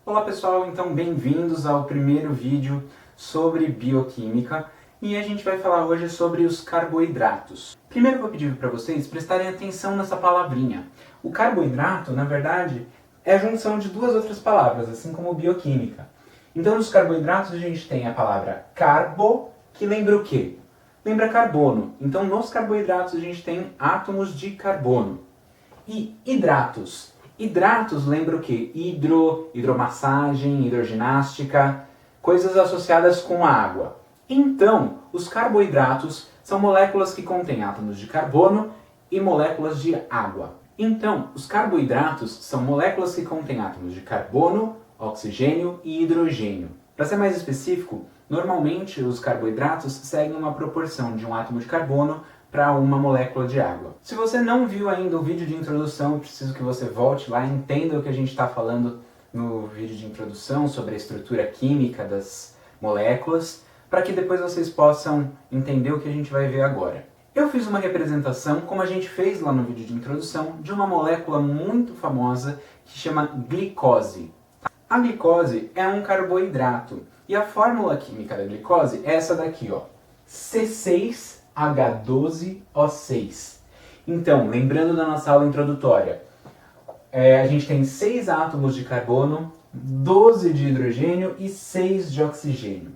Olá pessoal, então bem-vindos ao primeiro vídeo sobre bioquímica e a gente vai falar hoje sobre os carboidratos. Primeiro eu vou pedir para vocês prestarem atenção nessa palavrinha. O carboidrato, na verdade, é a junção de duas outras palavras, assim como bioquímica. Então nos carboidratos a gente tem a palavra carbo, que lembra o quê? Lembra carbono. Então nos carboidratos a gente tem átomos de carbono. E hidratos. Hidratos lembra o quê? Hidromassagem, hidroginástica, coisas associadas com a água. Então, os carboidratos são moléculas que contêm átomos de carbono e moléculas de água. Então, os carboidratos são moléculas que contêm átomos de carbono, oxigênio e hidrogênio. Para ser mais específico, normalmente os carboidratos seguem uma proporção de um átomo de carbono para uma molécula de água. Se você não viu ainda o vídeo de introdução, eu preciso que você volte lá e entenda o que a gente está falando no vídeo de introdução sobre a estrutura química das moléculas, para que depois vocês possam entender o que a gente vai ver agora. Eu fiz uma representação, como a gente fez lá no vídeo de introdução, de uma molécula muito famosa que chama glicose. A glicose é um carboidrato e a fórmula química da glicose é essa daqui, ó, C6H12O6. Então, lembrando da nossa aula introdutória, a gente tem 6 átomos de carbono, 12 de hidrogênio e 6 de oxigênio.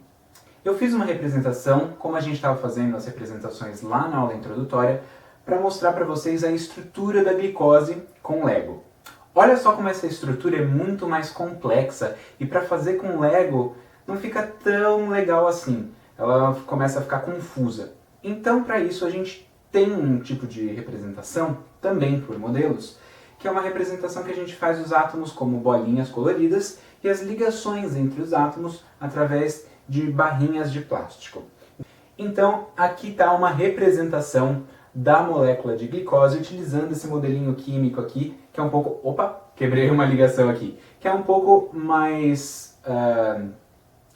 Eu fiz uma representação, como a gente estava fazendo as representações lá na aula introdutória, para mostrar para vocês a estrutura da glicose com Lego. Olha só como essa estrutura é muito mais complexa e para fazer com Lego não fica tão legal assim. Ela começa a ficar confusa. Então, para isso, a gente tem um tipo de representação, também por modelos, que é uma representação que a gente faz os átomos como bolinhas coloridas e as ligações entre os átomos através de barrinhas de plástico. Então, aqui está uma representação da molécula de glicose utilizando esse modelinho químico aqui, que é um pouco... Opa, quebrei uma ligação aqui. Que é um pouco mais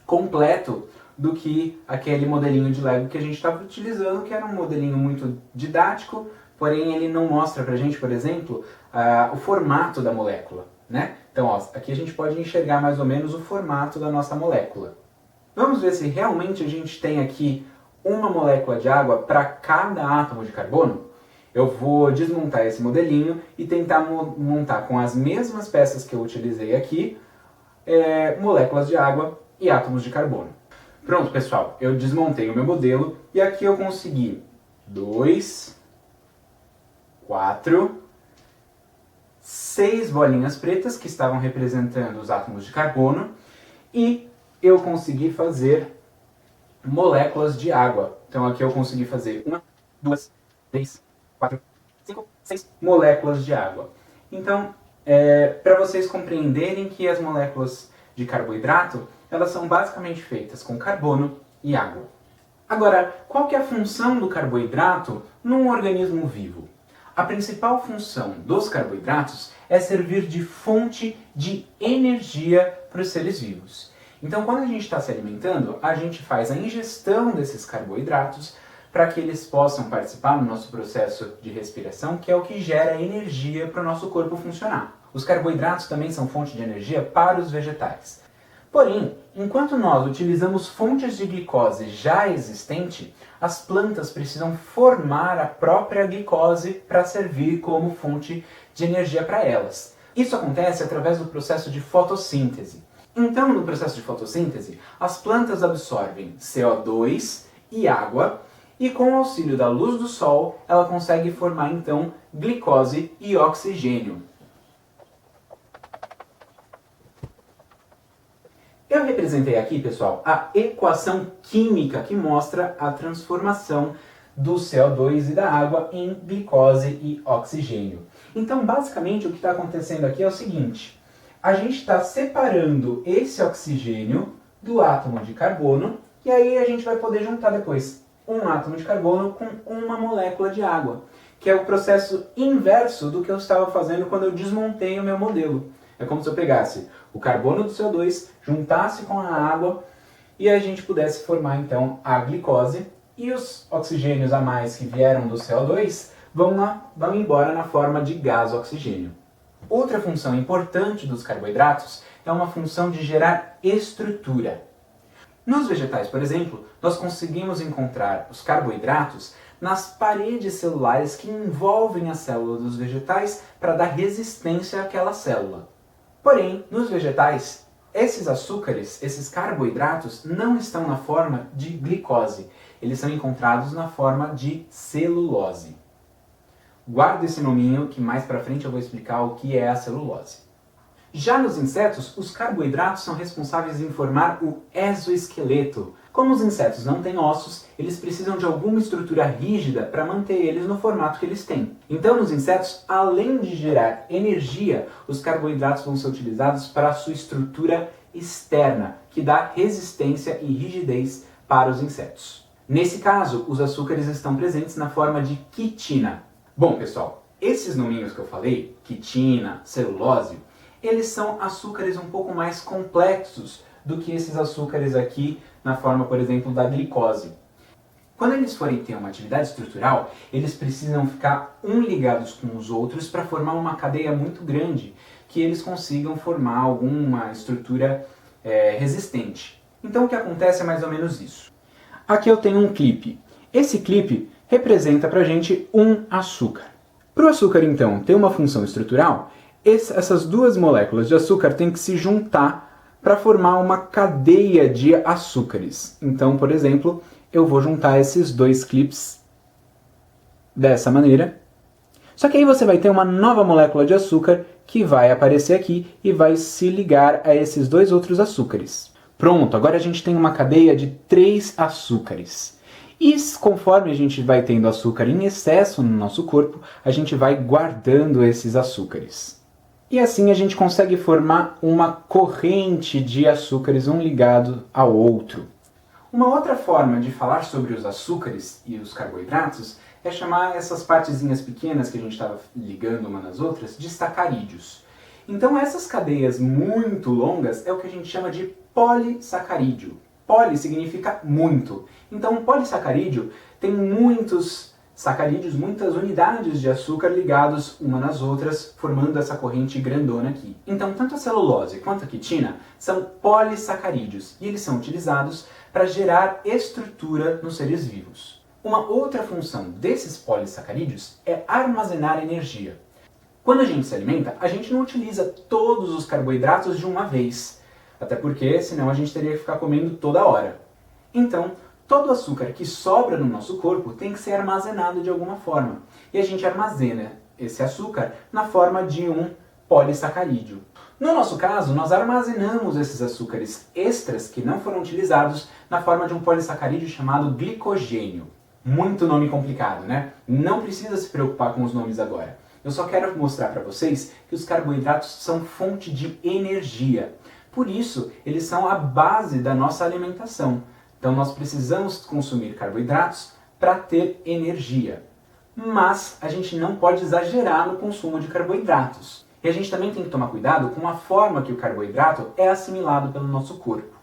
completo do que aquele modelinho de Lego que a gente estava utilizando, que era um modelinho muito didático, porém ele não mostra pra gente, por exemplo, o formato da molécula, né? Então, ó, aqui a gente pode enxergar mais ou menos o formato da nossa molécula. Vamos ver se realmente a gente tem aqui uma molécula de água para cada átomo de carbono? Eu vou desmontar esse modelinho e tentar montar com as mesmas peças que eu utilizei aqui, moléculas de água e átomos de carbono. Pronto, pessoal, eu desmontei o meu modelo e aqui eu consegui 2, 4, 6 bolinhas pretas que estavam representando os átomos de carbono e eu consegui fazer moléculas de água. Então aqui eu consegui fazer 1, 2, 3, 4, 5, 6 moléculas de água. Então, para vocês compreenderem que as moléculas de carboidrato, elas são basicamente feitas com carbono e água. Agora, qual que é a função do carboidrato num organismo vivo? A principal função dos carboidratos é servir de fonte de energia para os seres vivos. Então, quando a gente está se alimentando, a gente faz a ingestão desses carboidratos para que eles possam participar no nosso processo de respiração, que é o que gera energia para o nosso corpo funcionar. Os carboidratos também são fonte de energia para os vegetais. Porém, enquanto nós utilizamos fontes de glicose já existente, as plantas precisam formar a própria glicose para servir como fonte de energia para elas. Isso acontece através do processo de fotossíntese. Então, no processo de fotossíntese, as plantas absorvem CO2 e água e com o auxílio da luz do sol, ela consegue formar então glicose e oxigênio. Eu representei aqui, pessoal, a equação química que mostra a transformação do CO2 e da água em glicose e oxigênio. Então, basicamente, o que está acontecendo aqui é o seguinte: a gente está separando esse oxigênio do átomo de carbono e aí a gente vai poder juntar depois um átomo de carbono com uma molécula de água, que é o processo inverso do que eu estava fazendo quando eu desmontei o meu modelo. É como se eu pegasse o carbono do CO2, juntasse com a água e a gente pudesse formar então a glicose e os oxigênios a mais que vieram do CO2 vão embora na forma de gás oxigênio. Outra função importante dos carboidratos é uma função de gerar estrutura. Nos vegetais, por exemplo, nós conseguimos encontrar os carboidratos nas paredes celulares que envolvem a célula dos vegetais para dar resistência àquela célula. Porém, nos vegetais, esses açúcares, esses carboidratos, não estão na forma de glicose. Eles são encontrados na forma de celulose. Guarda esse nominho que mais para frente eu vou explicar o que é a celulose. Já nos insetos, os carboidratos são responsáveis em formar o exoesqueleto. Como os insetos não têm ossos, eles precisam de alguma estrutura rígida para manter eles no formato que eles têm. Então, nos insetos, além de gerar energia, os carboidratos vão ser utilizados para a sua estrutura externa, que dá resistência e rigidez para os insetos. Nesse caso, os açúcares estão presentes na forma de quitina. Bom, pessoal, esses nominhos que eu falei, quitina, celulose, eles são açúcares um pouco mais complexos do que esses açúcares aqui na forma, por exemplo, da glicose. Quando eles forem ter uma atividade estrutural, eles precisam ficar ligados com os outros para formar uma cadeia muito grande, que eles consigam formar alguma estrutura resistente. Então o que acontece é mais ou menos isso. Aqui eu tenho um clipe. Esse clipe representa para a gente um açúcar. Para o açúcar, então, ter uma função estrutural, essas duas moléculas de açúcar têm que se juntar para formar uma cadeia de açúcares. Então, por exemplo, eu vou juntar esses dois clipes dessa maneira. Só que aí você vai ter uma nova molécula de açúcar que vai aparecer aqui e vai se ligar a esses dois outros açúcares. Pronto, agora a gente tem uma cadeia de 3 açúcares. E conforme a gente vai tendo açúcar em excesso no nosso corpo, a gente vai guardando esses açúcares. E assim a gente consegue formar uma corrente de açúcares, um ligado ao outro. Uma outra forma de falar sobre os açúcares e os carboidratos é chamar essas partezinhas pequenas que a gente estava ligando uma nas outras de sacarídeos. Então essas cadeias muito longas é o que a gente chama de polissacarídeo. Poli significa muito. Então um polissacarídeo tem muitos sacarídeos, muitas unidades de açúcar ligados uma nas outras, formando essa corrente grandona aqui. Então tanto a celulose quanto a quitina são polissacarídeos e eles são utilizados para gerar estrutura nos seres vivos. Uma outra função desses polissacarídeos é armazenar energia. Quando a gente se alimenta, a gente não utiliza todos os carboidratos de uma vez, até porque senão a gente teria que ficar comendo toda hora. Então, todo o açúcar que sobra no nosso corpo tem que ser armazenado de alguma forma. E a gente armazena esse açúcar na forma de um polissacarídeo. No nosso caso, nós armazenamos esses açúcares extras que não foram utilizados na forma de um polissacarídeo chamado glicogênio. Muito nome complicado, né? Não precisa se preocupar com os nomes agora. Eu só quero mostrar para vocês que os carboidratos são fonte de energia. Por isso, eles são a base da nossa alimentação. Então nós precisamos consumir carboidratos para ter energia. Mas a gente não pode exagerar no consumo de carboidratos. E a gente também tem que tomar cuidado com a forma que o carboidrato é assimilado pelo nosso corpo.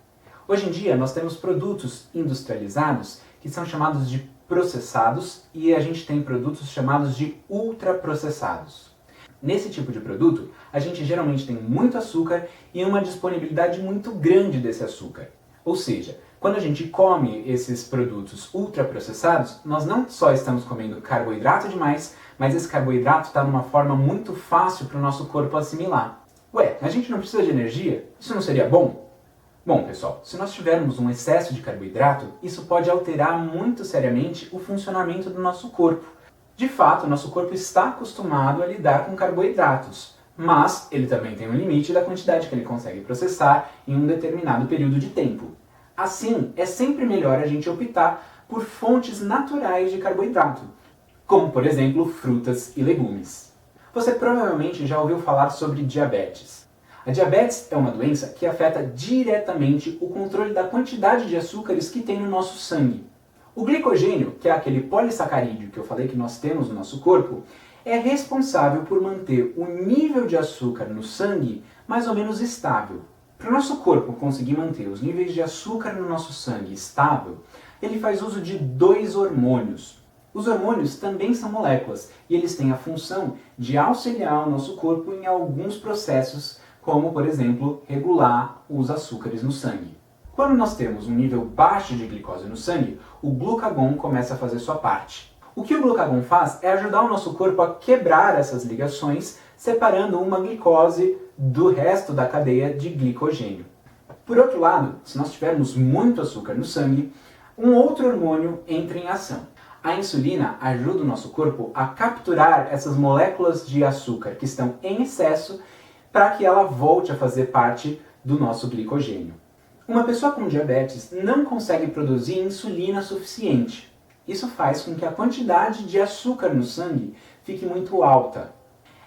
Hoje em dia nós temos produtos industrializados que são chamados de processados e a gente tem produtos chamados de ultraprocessados. Nesse tipo de produto, a gente geralmente tem muito açúcar e uma disponibilidade muito grande desse açúcar. Ou seja, quando a gente come esses produtos ultraprocessados, nós não só estamos comendo carboidrato demais, mas esse carboidrato está numa forma muito fácil para o nosso corpo assimilar. Ué, a gente não precisa de energia? Isso não seria bom? Bom, pessoal, se nós tivermos um excesso de carboidrato, isso pode alterar muito seriamente o funcionamento do nosso corpo. De fato, o nosso corpo está acostumado a lidar com carboidratos, mas ele também tem um limite da quantidade que ele consegue processar em um determinado período de tempo. Assim, é sempre melhor a gente optar por fontes naturais de carboidrato, como, por exemplo, frutas e legumes. Você provavelmente já ouviu falar sobre diabetes. A diabetes é uma doença que afeta diretamente o controle da quantidade de açúcares que tem no nosso sangue. O glicogênio, que é aquele polissacarídeo que eu falei que nós temos no nosso corpo, é responsável por manter o nível de açúcar no sangue mais ou menos estável. Para o nosso corpo conseguir manter os níveis de açúcar no nosso sangue estável, ele faz uso de 2 hormônios. Os hormônios também são moléculas e eles têm a função de auxiliar o nosso corpo em alguns processos como, por exemplo, regular os açúcares no sangue. Quando nós temos um nível baixo de glicose no sangue, o glucagon começa a fazer sua parte. O que o glucagon faz é ajudar o nosso corpo a quebrar essas ligações, separando uma glicose do resto da cadeia de glicogênio. Por outro lado, se nós tivermos muito açúcar no sangue, um outro hormônio entra em ação. A insulina ajuda o nosso corpo a capturar essas moléculas de açúcar que estão em excesso para que ela volte a fazer parte do nosso glicogênio. Uma pessoa com diabetes não consegue produzir insulina suficiente. Isso faz com que a quantidade de açúcar no sangue fique muito alta.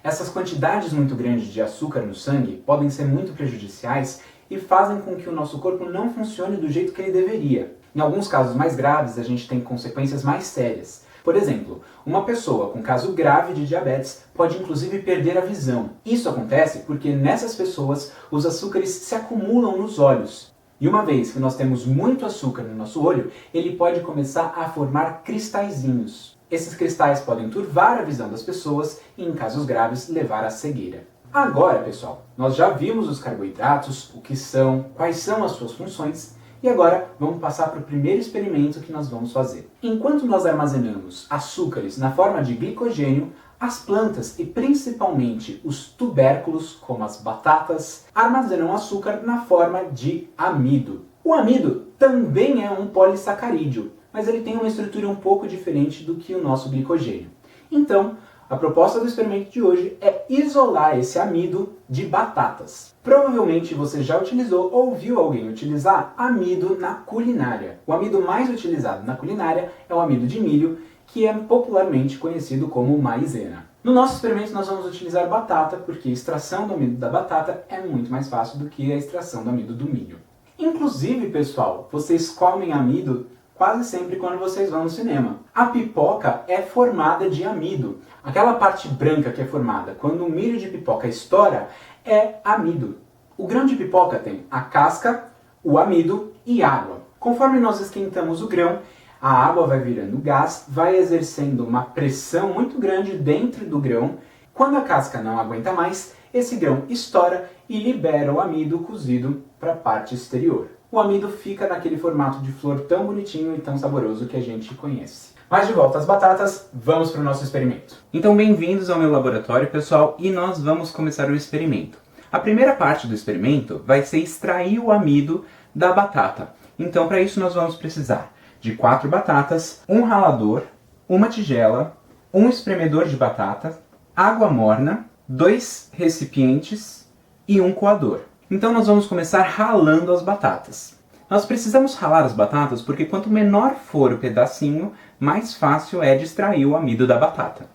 Essas quantidades muito grandes de açúcar no sangue podem ser muito prejudiciais e fazem com que o nosso corpo não funcione do jeito que ele deveria. Em alguns casos mais graves, a gente tem consequências mais sérias. Por exemplo, uma pessoa com caso grave de diabetes pode inclusive perder a visão. Isso acontece porque nessas pessoas os açúcares se acumulam nos olhos. E uma vez que nós temos muito açúcar no nosso olho, ele pode começar a formar cristalzinhos. Esses cristais podem turvar a visão das pessoas e, em casos graves, levar à cegueira. Agora, pessoal, nós já vimos os carboidratos, o que são, quais são as suas funções, e agora vamos passar para o primeiro experimento que nós vamos fazer. Enquanto nós armazenamos açúcares na forma de glicogênio, as plantas e principalmente os tubérculos, como as batatas, armazenam açúcar na forma de amido. O amido também é um polissacarídeo, mas ele tem uma estrutura um pouco diferente do que o nosso glicogênio. Então, a proposta do experimento de hoje é isolar esse amido de batatas. Provavelmente você já utilizou ou viu alguém utilizar amido na culinária. O amido mais utilizado na culinária é o amido de milho, que é popularmente conhecido como maizena. No nosso experimento nós vamos utilizar batata, porque a extração do amido da batata é muito mais fácil do que a extração do amido do milho. Inclusive, pessoal, vocês comem amido quase sempre quando vocês vão no cinema. A pipoca é formada de amido. Aquela parte branca que é formada quando o milho de pipoca estoura é amido. O grão de pipoca tem a casca, o amido e água. Conforme nós esquentamos o grão, a água vai virando gás, vai exercendo uma pressão muito grande dentro do grão. Quando a casca não aguenta mais, esse grão estoura e libera o amido cozido para a parte exterior. O amido fica naquele formato de flor tão bonitinho e tão saboroso que a gente conhece. Mas de volta às batatas, vamos para o nosso experimento. Então bem-vindos ao meu laboratório, pessoal, e nós vamos começar o experimento. A primeira parte do experimento vai ser extrair o amido da batata. Então para isso nós vamos precisar de 4 batatas, um ralador, uma tigela, um espremedor de batata, água morna, 2 recipientes e um coador. Então nós vamos começar ralando as batatas. Nós precisamos ralar as batatas porque quanto menor for o pedacinho, mais fácil é de extrair o amido da batata.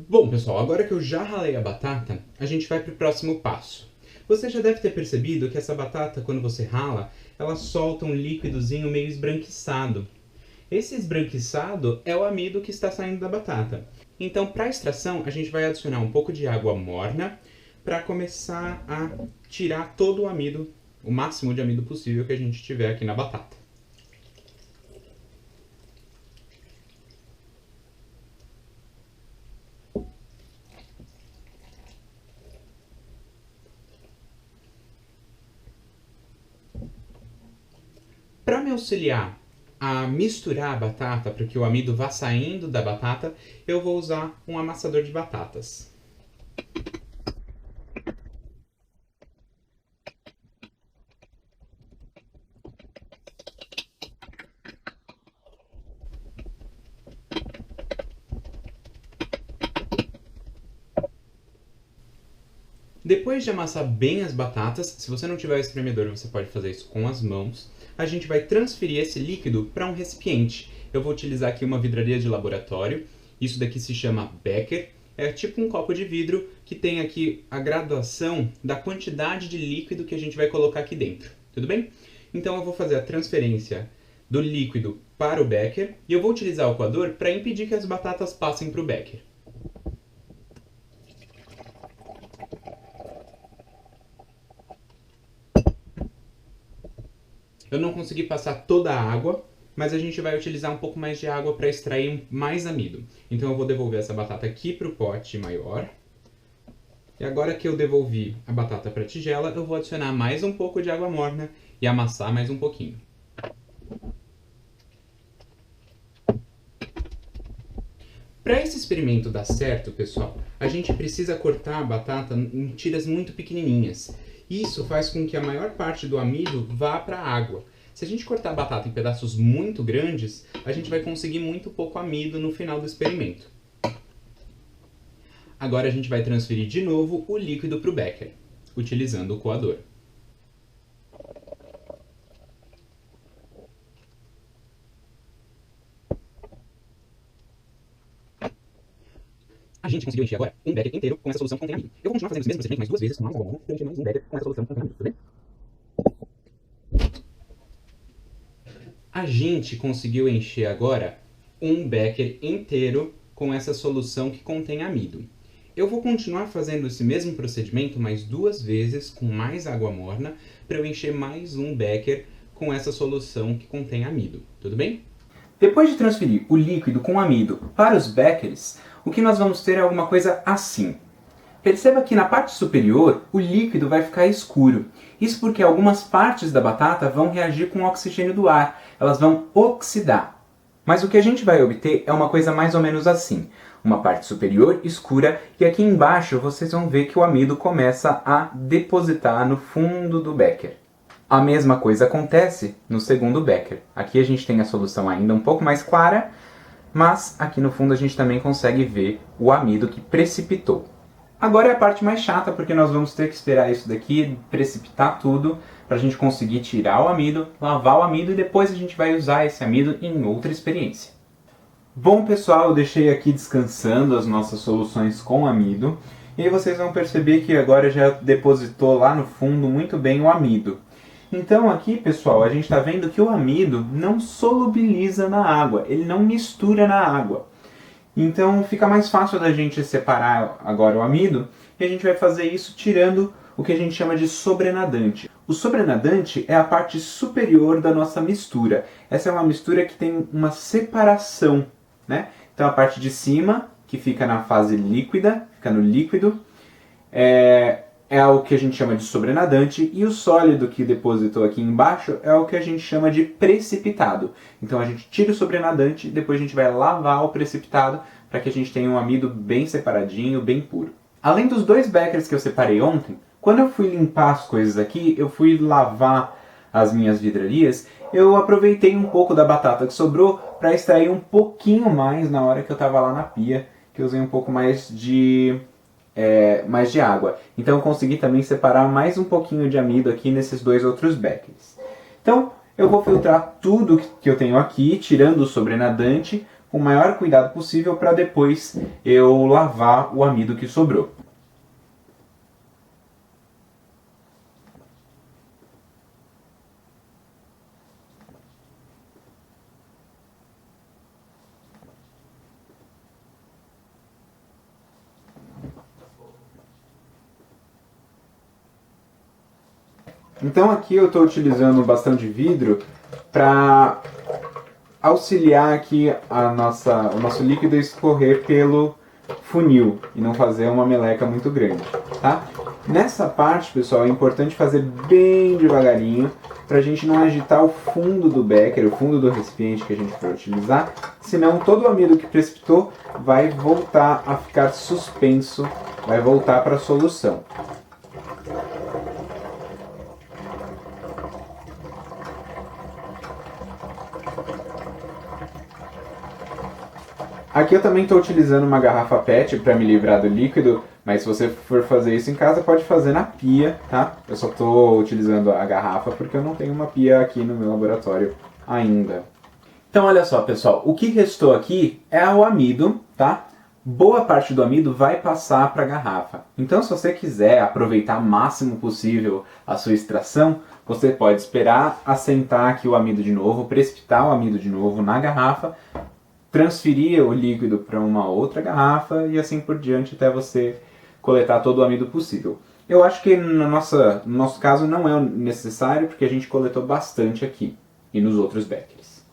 Bom, pessoal, agora que eu já ralei a batata, a gente vai para o próximo passo. Você já deve ter percebido que essa batata, quando você rala, ela solta um líquidozinho meio esbranquiçado. Esse esbranquiçado é o amido que está saindo da batata. Então, para a extração, a gente vai adicionar um pouco de água morna para começar a tirar todo o amido, o máximo de amido possível que a gente tiver aqui na batata. Para me auxiliar a misturar a batata, para que o amido vá saindo da batata, eu vou usar um amassador de batatas. Depois de amassar bem as batatas, se você não tiver o espremedor, você pode fazer isso com as mãos. A gente vai transferir esse líquido para um recipiente. Eu vou utilizar aqui uma vidraria de laboratório. Isso daqui se chama Becker. É tipo um copo de vidro que tem aqui a graduação da quantidade de líquido que a gente vai colocar aqui dentro. Tudo bem? Então eu vou fazer a transferência do líquido para o Becker e eu vou utilizar o coador para impedir que as batatas passem para o Becker. Eu não consegui passar toda a água, mas a gente vai utilizar um pouco mais de água para extrair mais amido. Então eu vou devolver essa batata aqui para o pote maior. E agora que eu devolvi a batata para a tigela, eu vou adicionar mais um pouco de água morna e amassar mais um pouquinho. Para esse experimento dar certo, pessoal, a gente precisa cortar a batata em tiras muito pequenininhas. Isso faz com que a maior parte do amido vá para a água. Se a gente cortar a batata em pedaços muito grandes, a gente vai conseguir muito pouco amido no final do experimento. Agora a gente vai transferir de novo o líquido para o becker, utilizando o coador. A gente conseguiu encher agora um becker inteiro com essa solução que contém amido. Eu vou continuar fazendo esse mesmo procedimento mais 2 vezes com mais água morna para encher mais um becker com essa solução que contém amido, tudo bem? A gente conseguiu encher agora um becker inteiro com essa solução que contém amido. Eu vou continuar fazendo esse mesmo procedimento mais 2 vezes com mais água morna para eu encher mais um becker com essa solução que contém amido, tudo bem? Depois de transferir o líquido com amido para os beckers, o que nós vamos ter é alguma coisa assim. Perceba que na parte superior o líquido vai ficar escuro. Isso porque algumas partes da batata vão reagir com o oxigênio do ar, elas vão oxidar. Mas o que a gente vai obter é uma coisa mais ou menos assim. Uma parte superior escura e aqui embaixo vocês vão ver que o amido começa a depositar no fundo do becker. A mesma coisa acontece no segundo becker. Aqui a gente tem a solução ainda um pouco mais clara, mas aqui no fundo a gente também consegue ver o amido que precipitou. Agora é a parte mais chata, porque nós vamos ter que esperar isso daqui precipitar tudo para a gente conseguir tirar o amido, lavar o amido e depois a gente vai usar esse amido em outra experiência. Bom pessoal, eu deixei aqui descansando as nossas soluções com amido e aí vocês vão perceber que agora já depositou lá no fundo muito bem o amido. Então aqui pessoal, a gente está vendo que o amido não solubiliza na água, ele não mistura na água. Então fica mais fácil da gente separar agora o amido e a gente vai fazer isso tirando o que a gente chama de sobrenadante. O sobrenadante é a parte superior da nossa mistura. Essa é uma mistura que tem uma separação, né? Então a parte de cima, que fica na fase líquida, fica no líquido, é o que a gente chama de sobrenadante, e o sólido que depositou aqui embaixo é o que a gente chama de precipitado. Então a gente tira o sobrenadante e depois a gente vai lavar o precipitado para que a gente tenha um amido bem separadinho, bem puro. Além dos 2 beckers que eu separei ontem, quando eu fui limpar as coisas aqui, eu fui lavar as minhas vidrarias, eu aproveitei um pouco da batata que sobrou para extrair um pouquinho mais na hora que eu estava lá na pia, que eu usei um pouco mais de água. Então eu consegui também separar mais um pouquinho de amido aqui nesses 2 outros beckers. Então eu vou filtrar tudo que eu tenho aqui, tirando o sobrenadante, com o maior cuidado possível para depois eu lavar o amido que sobrou. Então aqui eu estou utilizando bastante vidro para auxiliar aqui o nosso líquido a escorrer pelo funil e não fazer uma meleca muito grande, tá? Nessa parte, pessoal, é importante fazer bem devagarinho para a gente não agitar o fundo do becker, o fundo do recipiente que a gente for utilizar, senão todo o amido que precipitou vai voltar a ficar suspenso, vai voltar para a solução. Aqui eu também estou utilizando uma garrafa PET para me livrar do líquido, mas se você for fazer isso em casa, pode fazer na pia, tá? Eu só estou utilizando a garrafa porque eu não tenho uma pia aqui no meu laboratório ainda. Então olha só pessoal, o que restou aqui é o amido, tá? Boa parte do amido vai passar para a garrafa. Então se você quiser aproveitar o máximo possível a sua extração, você pode esperar assentar aqui o amido de novo, precipitar o amido de novo na garrafa, transferir o líquido para uma outra garrafa e assim por diante até você coletar todo o amido possível. Eu acho que no nosso caso não é necessário, porque a gente coletou bastante aqui e nos outros beckers.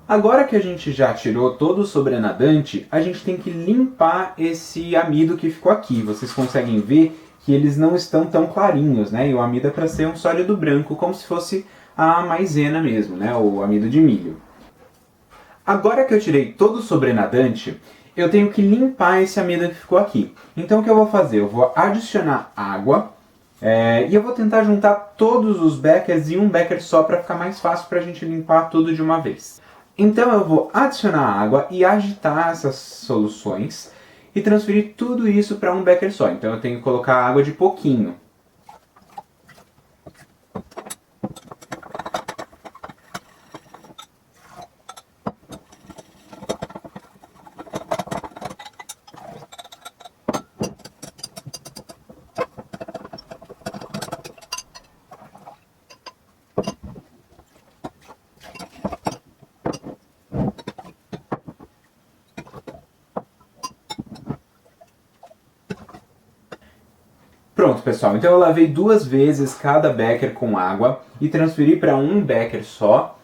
Agora que a gente já tirou todo o sobrenadante, a gente tem que limpar esse amido que ficou aqui. Vocês conseguem ver que eles não estão tão clarinhos, né? E o amido é para ser um sólido branco, como se fosse a maisena mesmo, né? O amido de milho. Agora que eu tirei todo o sobrenadante, eu tenho que limpar esse amido que ficou aqui. Então o que eu vou fazer? Eu vou adicionar água e eu vou tentar juntar todos os beckers em um becker só para ficar mais fácil para a gente limpar tudo de uma vez. Então eu vou adicionar água e agitar essas soluções e transferir tudo isso para um becker só. Então eu tenho que colocar água de pouquinho. Pronto, pessoal, então eu lavei 2 vezes cada becker com água e transferi para um becker só,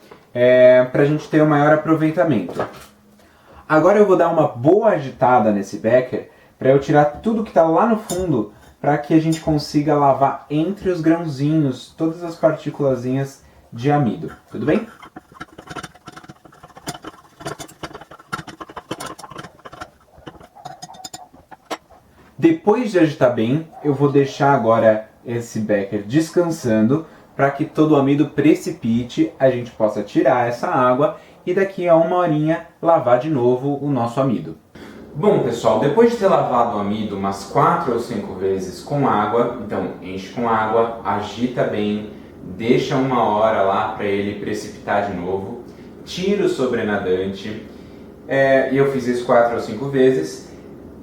para a gente ter um maior aproveitamento. Agora eu vou dar uma boa agitada nesse becker para eu tirar tudo que está lá no fundo, para que a gente consiga lavar entre os grãozinhos todas as partículazinhas de amido. Tudo bem? Depois de agitar bem, eu vou deixar agora esse becker descansando para que todo o amido precipite, a gente possa tirar essa água e daqui a 1 horinha lavar de novo o nosso amido. Bom, pessoal, depois de ter lavado o amido umas 4 ou 5 vezes com água, então enche com água, agita bem, deixa 1 hora lá para ele precipitar de novo, tira o sobrenadante, e eu fiz isso 4 ou 5 vezes.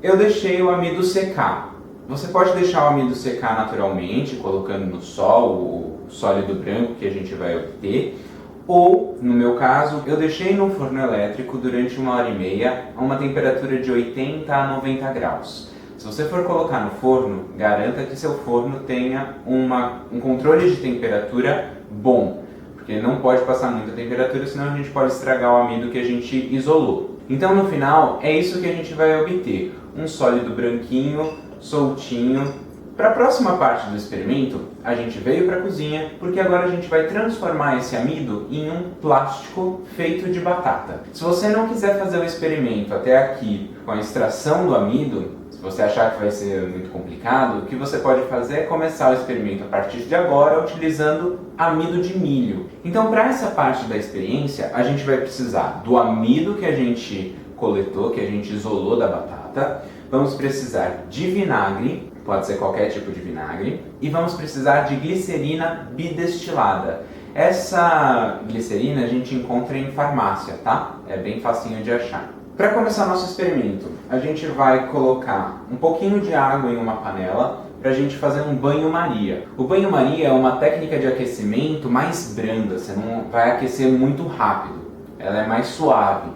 Eu deixei o amido secar. Você pode deixar o amido secar naturalmente, colocando no sol o sólido branco que a gente vai obter. Ou, no meu caso, eu deixei no forno elétrico durante 1h30 a uma temperatura de 80 a 90 graus. Se você for colocar no forno, garanta que seu forno tenha um controle de temperatura bom. Porque não pode passar muita temperatura, senão a gente pode estragar o amido que a gente isolou. Então, no final, é isso que a gente vai obter. Um sólido branquinho, soltinho. Para a próxima parte do experimento, a gente veio para a cozinha, porque agora a gente vai transformar esse amido em um plástico feito de batata. Se você não quiser fazer o experimento até aqui com a extração do amido, se você achar que vai ser muito complicado, o que você pode fazer é começar o experimento a partir de agora utilizando amido de milho. Então, para essa parte da experiência, a gente vai precisar do amido que a gente coletou, que a gente isolou da batata, vamos precisar de vinagre, pode ser qualquer tipo de vinagre, e vamos precisar de glicerina bidestilada. Essa glicerina a gente encontra em farmácia, tá? É bem facinho de achar. Para começar nosso experimento, a gente vai colocar um pouquinho de água em uma panela para a gente fazer um banho-maria. O banho-maria é uma técnica de aquecimento mais branda, você não vai aquecer muito rápido, ela é mais suave.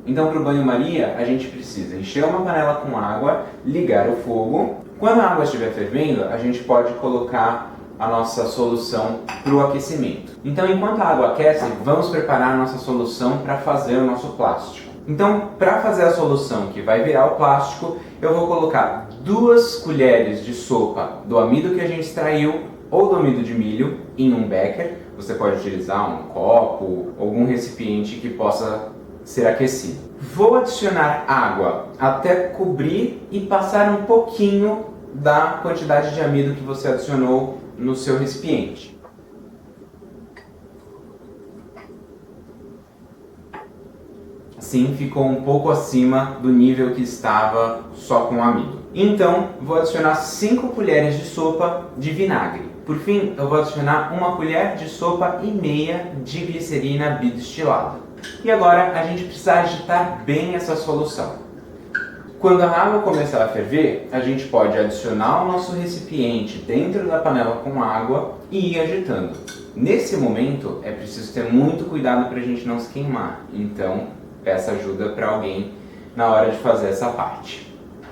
Então, para o banho-maria, a gente precisa encher uma panela com água, ligar o fogo. Quando a água estiver fervendo, a gente pode colocar a nossa solução para o aquecimento. Então, enquanto a água aquece, vamos preparar a nossa solução para fazer o nosso plástico. Então, para fazer a solução que vai virar o plástico, eu vou colocar 2 colheres de sopa do amido que a gente extraiu ou do amido de milho em um becker. Você pode utilizar um copo, algum recipiente que possa ser aquecido. Vou adicionar água até cobrir e passar um pouquinho da quantidade de amido que você adicionou no seu recipiente. Assim ficou um pouco acima do nível que estava só com amido. Então, vou adicionar 5 colheres de sopa de vinagre. Por fim, eu vou adicionar 1 colher de sopa e meia de glicerina bidestilada. E agora a gente precisa agitar bem essa solução. Quando a água começar a ferver, a gente pode adicionar o nosso recipiente dentro da panela com água e ir agitando. Nesse momento é preciso ter muito cuidado para a gente não se queimar, então peça ajuda para alguém na hora de fazer essa parte.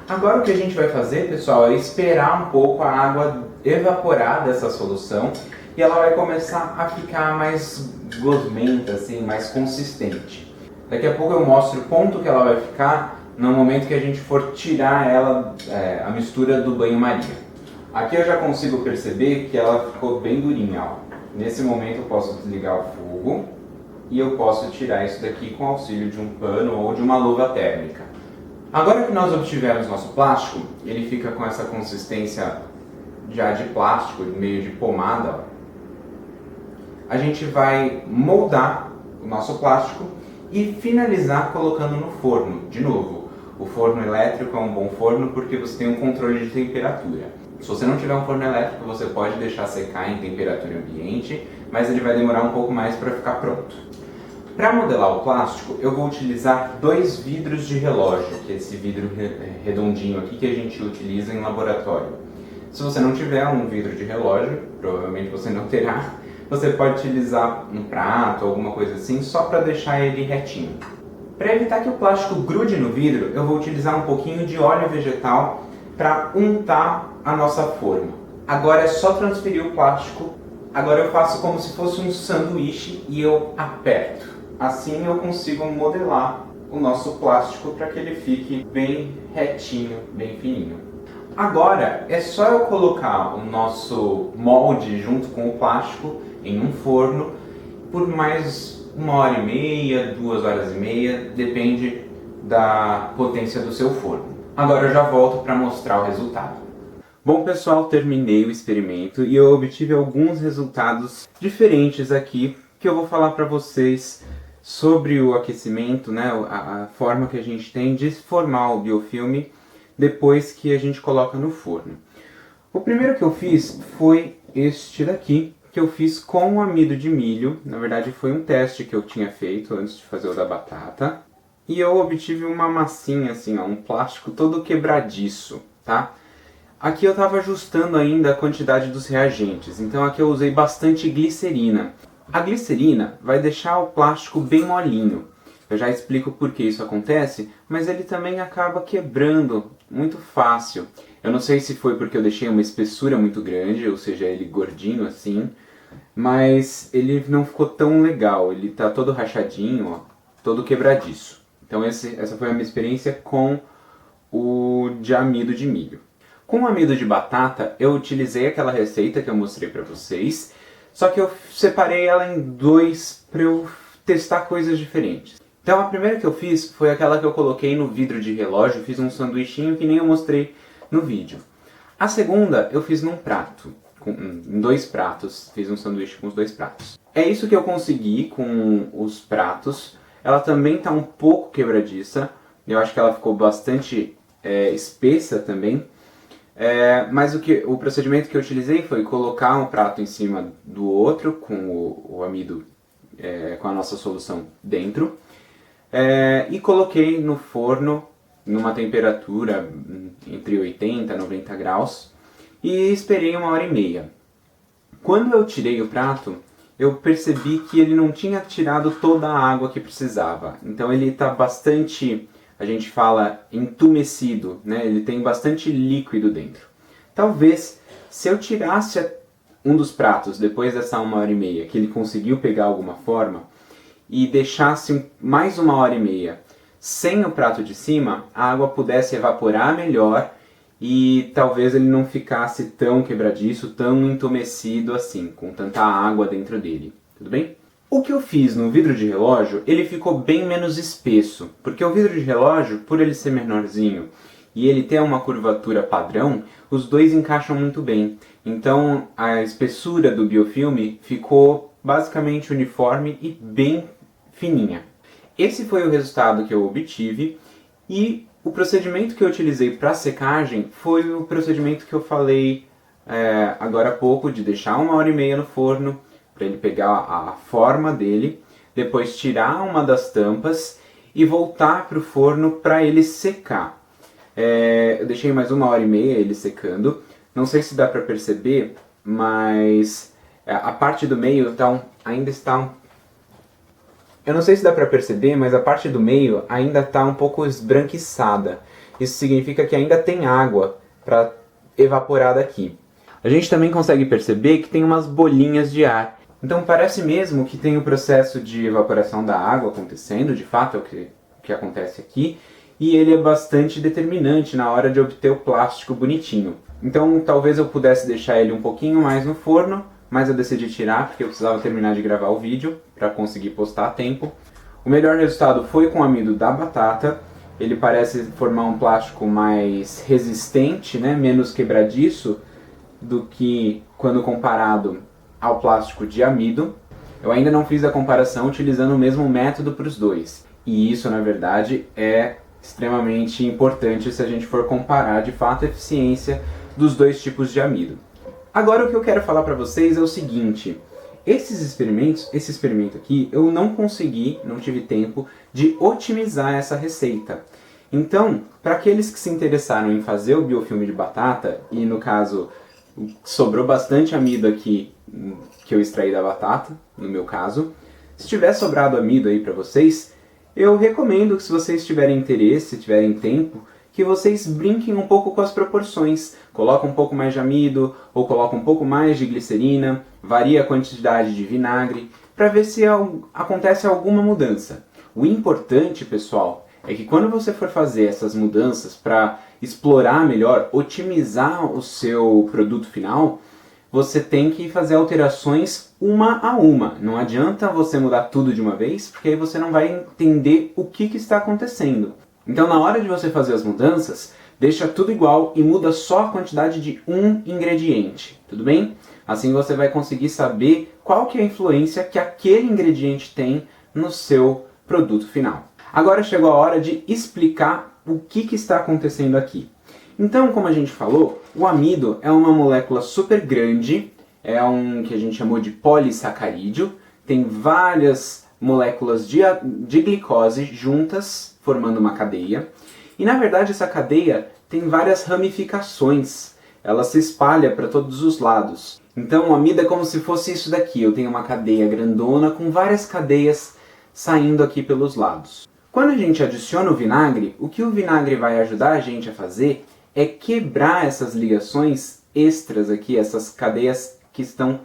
Agora o que a gente vai fazer, pessoal, é esperar um pouco a água evaporar dessa solução e ela vai começar a ficar mais gosmenta, assim, mais consistente. Daqui a pouco eu mostro o ponto que ela vai ficar no momento que a gente for tirar ela, a mistura do banho-maria. Aqui eu já consigo perceber que ela ficou bem durinha, ó. Nesse momento eu posso desligar o fogo e eu posso tirar isso daqui com o auxílio de um pano ou de uma luva térmica. Agora que nós obtivemos nosso plástico, ele fica com essa consistência já de plástico, meio de pomada, ó. A gente vai moldar o nosso plástico e finalizar colocando no forno. De novo, o forno elétrico é um bom forno porque você tem um controle de temperatura. Se você não tiver um forno elétrico, você pode deixar secar em temperatura ambiente, mas ele vai demorar um pouco mais para ficar pronto. Para modelar o plástico, eu vou utilizar 2 vidros de relógio, que é esse vidro redondinho aqui que a gente utiliza em laboratório. Se você não tiver um vidro de relógio, provavelmente você não terá, você pode utilizar um prato, alguma coisa assim, só para deixar ele retinho. Para evitar que o plástico grude no vidro, eu vou utilizar um pouquinho de óleo vegetal para untar a nossa forma. Agora é só transferir o plástico. Agora eu faço como se fosse um sanduíche e eu aperto. Assim eu consigo modelar o nosso plástico para que ele fique bem retinho, bem fininho. Agora é só eu colocar o nosso molde junto com o plástico em um forno por mais 1h30, 2h30, depende da potência do seu forno. Agora eu já volto para mostrar o resultado. Bom pessoal, terminei o experimento e eu obtive alguns resultados diferentes aqui que eu vou falar para vocês sobre o aquecimento, né, a forma que a gente tem de formar o biofilme depois que a gente coloca no forno. O primeiro que eu fiz foi este daqui, que eu fiz com amido de milho. Na verdade foi um teste que eu tinha feito antes de fazer o da batata. E eu obtive uma massinha assim, ó, um plástico todo quebradiço, tá? Aqui eu estava ajustando ainda a quantidade dos reagentes, então aqui eu usei bastante glicerina. A glicerina vai deixar o plástico bem molinho. Eu já explico por que isso acontece, mas ele também acaba quebrando muito fácil. Eu não sei se foi porque eu deixei uma espessura muito grande, ou seja, ele gordinho assim, mas ele não ficou tão legal, ele tá todo rachadinho, ó, todo quebradiço. Então essa foi a minha experiência com o de amido de milho. Com o amido de batata, eu utilizei aquela receita que eu mostrei para vocês, só que eu separei ela em 2 para eu testar coisas diferentes. Então a primeira que eu fiz foi aquela que eu coloquei no vidro de relógio, fiz um sanduichinho que nem eu mostrei no vídeo. A segunda eu fiz num prato, em 2 pratos, fiz um sanduíche com os 2 pratos. É isso que eu consegui com os pratos. Ela também está um pouco quebradiça, eu acho que ela ficou bastante espessa também. Mas o procedimento que eu utilizei foi colocar um prato em cima do outro, com o amido, com a nossa solução dentro, e coloquei no forno, numa temperatura entre 80 e 90 graus, e esperei 1h30. Quando eu tirei o prato, eu percebi que ele não tinha tirado toda a água que precisava. Então ele está bastante, a gente fala, entumecido, né? Ele tem bastante líquido dentro. Talvez, se eu tirasse um dos pratos depois dessa 1h30, que ele conseguiu pegar alguma forma, e deixasse mais 1h30 sem o prato de cima, a água pudesse evaporar melhor e talvez ele não ficasse tão quebradiço, tão entumecido assim, com tanta água dentro dele. Tudo bem? O que eu fiz no vidro de relógio, ele ficou bem menos espesso, porque o vidro de relógio, por ele ser menorzinho e ele ter uma curvatura padrão, os dois encaixam muito bem. Então a espessura do biofilme ficou basicamente uniforme e bem fininha. Esse foi o resultado que eu obtive e o procedimento que eu utilizei para secagem foi o procedimento que eu falei agora há pouco, de deixar 1h30 no forno para ele pegar a forma dele, depois tirar uma das tampas e voltar para o forno para ele secar. Eu deixei mais 1h30 ele secando, não sei se dá para perceber, mas a parte do meio ainda está eu não sei se dá para perceber, mas a parte do meio ainda está um pouco esbranquiçada. isso significa que ainda tem água para evaporar daqui. A gente também consegue perceber que tem umas bolinhas de ar. Então parece mesmo que tem o processo de evaporação da água acontecendo, de fato é o que acontece aqui, e ele é bastante determinante na hora de obter o plástico bonitinho. Então talvez eu pudesse deixar ele um pouquinho mais no forno, mas eu decidi tirar porque eu precisava terminar de gravar o vídeo para conseguir postar a tempo. O melhor resultado foi com o amido da batata. Ele parece formar um plástico mais resistente, né, menos quebradiço do que quando comparado ao plástico de amido. Eu ainda não fiz a comparação utilizando o mesmo método para os dois. E isso, na verdade, é extremamente importante se a gente for comparar de fato a eficiência dos dois tipos de amido. Agora o que eu quero falar para vocês é o seguinte: esse experimento aqui, eu não tive tempo de otimizar essa receita. Então, para aqueles que se interessaram em fazer o biofilme de batata, e no caso sobrou bastante amido aqui que eu extraí da batata, no meu caso, se tiver sobrado amido aí para vocês, eu recomendo que se vocês tiverem interesse, se tiverem tempo, que vocês brinquem um pouco com as proporções. Coloca um pouco mais de amido, ou coloca um pouco mais de glicerina, varia a quantidade de vinagre, para ver se acontece alguma mudança. O importante, pessoal, é que quando você for fazer essas mudanças para explorar melhor, otimizar o seu produto final, você tem que fazer alterações uma a uma. Não adianta você mudar tudo de uma vez, porque aí você não vai entender o que está acontecendo. Então, na hora de você fazer as mudanças, deixa tudo igual e muda só a quantidade de um ingrediente, tudo bem? Assim você vai conseguir saber qual que é a influência que aquele ingrediente tem no seu produto final. Agora chegou a hora de explicar o que está acontecendo aqui. Então, como a gente falou, o amido é uma molécula super grande, é um que a gente chamou de polissacarídeo, tem várias moléculas de glicose juntas, formando uma cadeia. E na verdade essa cadeia tem várias ramificações, ela se espalha para todos os lados. Então o amido é como se fosse isso daqui, eu tenho uma cadeia grandona com várias cadeias saindo aqui pelos lados. Quando a gente adiciona o vinagre, o que o vinagre vai ajudar a gente a fazer é quebrar essas ligações extras aqui, essas cadeias que estão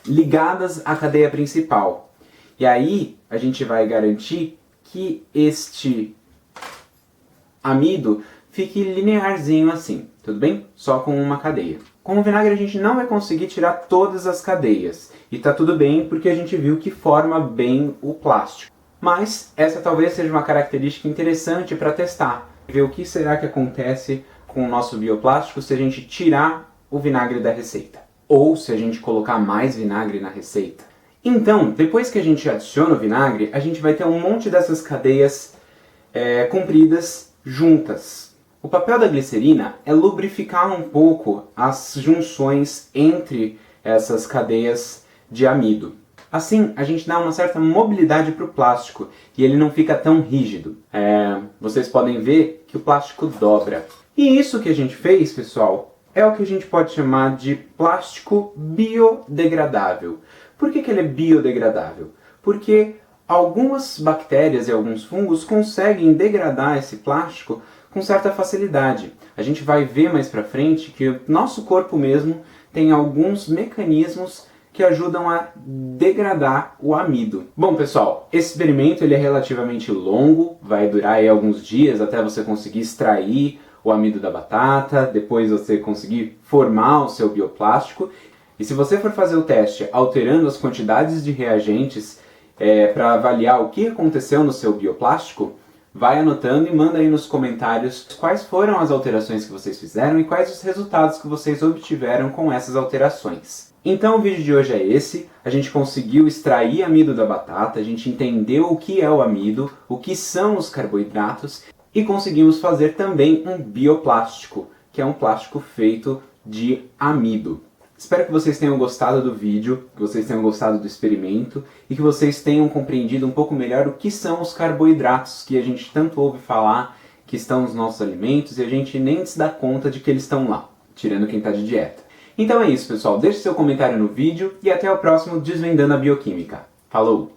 ligadas à cadeia principal. E aí a gente vai garantir que este amido fique linearzinho assim, tudo bem? Só com uma cadeia. Com o vinagre a gente não vai conseguir tirar todas as cadeias. E tá tudo bem porque a gente viu que forma bem o plástico. Mas essa talvez seja uma característica interessante para testar. Ver o que será que acontece com o nosso bioplástico se a gente tirar o vinagre da receita. Ou se a gente colocar mais vinagre na receita. Então, depois que a gente adiciona o vinagre, a gente vai ter um monte dessas cadeias compridas juntas. O papel da glicerina é lubrificar um pouco as junções entre essas cadeias de amido. Assim, a gente dá uma certa mobilidade para o plástico e ele não fica tão rígido. Vocês podem ver que o plástico dobra. E isso que a gente fez, pessoal, é o que a gente pode chamar de plástico biodegradável. Por que ele é biodegradável? Porque algumas bactérias e alguns fungos conseguem degradar esse plástico com certa facilidade. A gente vai ver mais pra frente que o nosso corpo mesmo tem alguns mecanismos que ajudam a degradar o amido. Bom, pessoal, esse experimento ele é relativamente longo, vai durar aí alguns dias até você conseguir extrair o amido da batata, depois você conseguir formar o seu bioplástico. E se você for fazer o teste alterando as quantidades de reagentes para avaliar o que aconteceu no seu bioplástico, vai anotando e manda aí nos comentários quais foram as alterações que vocês fizeram e quais os resultados que vocês obtiveram com essas alterações. Então o vídeo de hoje é esse, a gente conseguiu extrair amido da batata, a gente entendeu o que é o amido, o que são os carboidratos e conseguimos fazer também um bioplástico, que é um plástico feito de amido. Espero que vocês tenham gostado do vídeo, que vocês tenham gostado do experimento e que vocês tenham compreendido um pouco melhor o que são os carboidratos que a gente tanto ouve falar, que estão nos nossos alimentos e a gente nem se dá conta de que eles estão lá, tirando quem está de dieta. Então é isso, pessoal. Deixe seu comentário no vídeo e até o próximo Desvendando a Bioquímica. Falou!